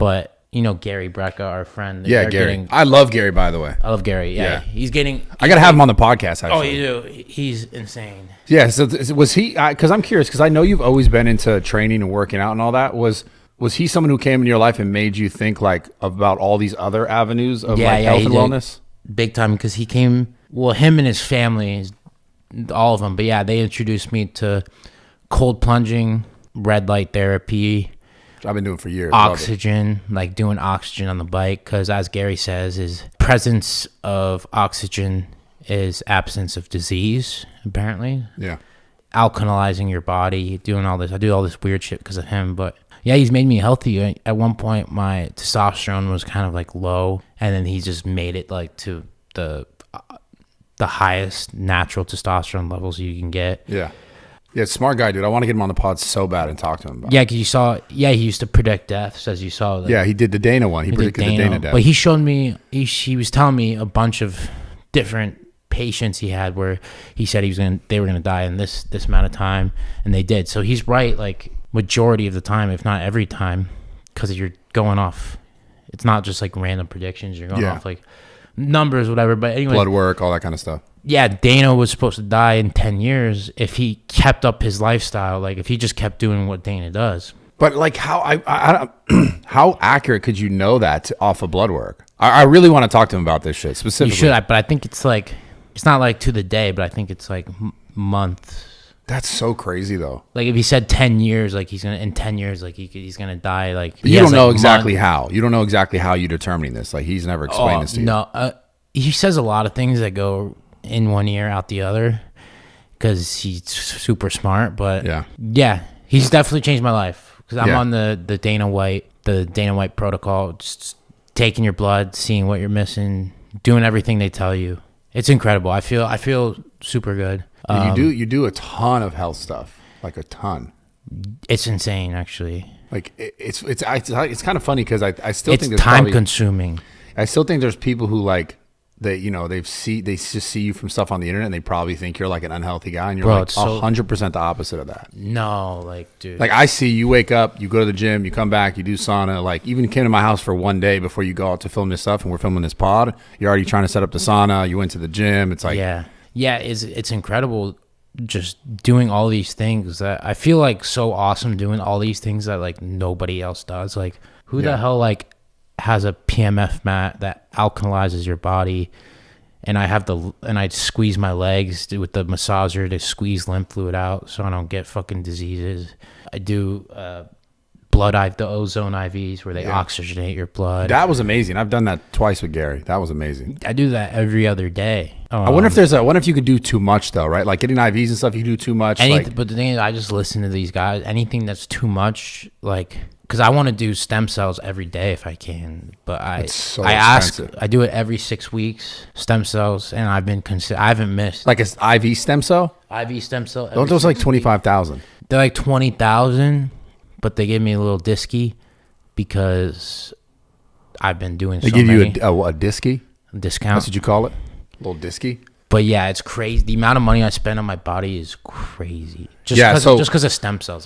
But Gary Brecka, our friend. Yeah, Gary. I love Gary, by the way. I love Gary. Yeah. He's getting. I got to have him on the podcast, actually. Oh, you do? He's insane. Yeah. So was he, because I'm curious, because I know you've always been into training and working out and all that. Was he someone who came in your life and made you think like about all these other avenues of health and wellness? Big time, because he came, him and his family, all of them. But yeah, they introduced me to cold plunging, red light therapy. I've been doing for years. Oxygen, like doing oxygen on the bike, because as Gary says, is presence of oxygen is absence of disease, apparently. Yeah. Alkalizing your body, doing all this. I do all this weird shit because of him, but yeah, he's made me healthy. At one point, my testosterone was kind of like low, and then he just made it like to the highest natural testosterone levels you can get. Yeah. Yeah, smart guy, dude. I want to get him on the pod so bad and talk to him about it. Yeah, because he used to predict deaths, as you saw. Yeah, he did the Dana one. He predicted the Dana death. But he showed me, he was telling me a bunch of different patients he had where he said they were gonna die in this amount of time, and they did. So he's right, like majority of the time, if not every time, because you're going off. It's not just like random predictions. You're going off like numbers, whatever. But anyway, blood work, all that kind of stuff. Yeah, Dana was supposed to die in 10 years if he kept up his lifestyle, like if he just kept doing what Dana does. But like how accurate could you know that off of blood work? I really want to talk to him about this shit specifically. You should, but I think it's like, it's not like to the day, but I think it's like months. That's so crazy though. Like if he said 10 years, like in 10 years, like he's gonna die. Like but you don't know exactly how. You don't know exactly how you're determining this. Like he's never explained this to you. No, he says a lot of things that go in one ear out the other because he's super smart. But yeah, he's definitely changed my life because I'm on the Dana White protocol, just taking your blood, seeing what you're missing, doing everything they tell you. It's incredible. I feel super good. You do a ton of health stuff, like a ton. It's insane, actually. Like it's kind of funny because I still think it's time consuming. I still think there's people who like they just see you from stuff on the internet and they probably think you're like an unhealthy guy and you're like 100% the opposite of that. No, like dude. Like I see you wake up, you go to the gym, you come back, you do sauna. Like even came to my house for one day before you go out to film this stuff and we're filming this pod. You're already trying to set up the sauna. You went to the gym. It's like it's incredible just doing all these things that I feel like so awesome doing all these things that like nobody else does. Like who the hell like has a PMF mat that alkalizes your body, and I squeeze my legs with the massager to squeeze lymph fluid out so I don't get fucking diseases. I do the ozone IVs where they oxygenate your blood. That was amazing. I've done that twice with Gary. That was amazing. I do that every other day. I wonder if you could do too much though, right? Like getting IVs and stuff, you do too much. But the thing is, I just listen to these guys. Anything that's too much, like, because I want to do stem cells every day if I can. But I do it every 6 weeks, stem cells, and I haven't missed. Like an IV stem cell? IV stem cell. Don't those like 25,000? They're like 20,000, but they give me a little disky because I've been doing. They give you a disky? Discount. That's what you call it? A little disky? But yeah, it's crazy. The amount of money I spend on my body is crazy. Just because of stem cells.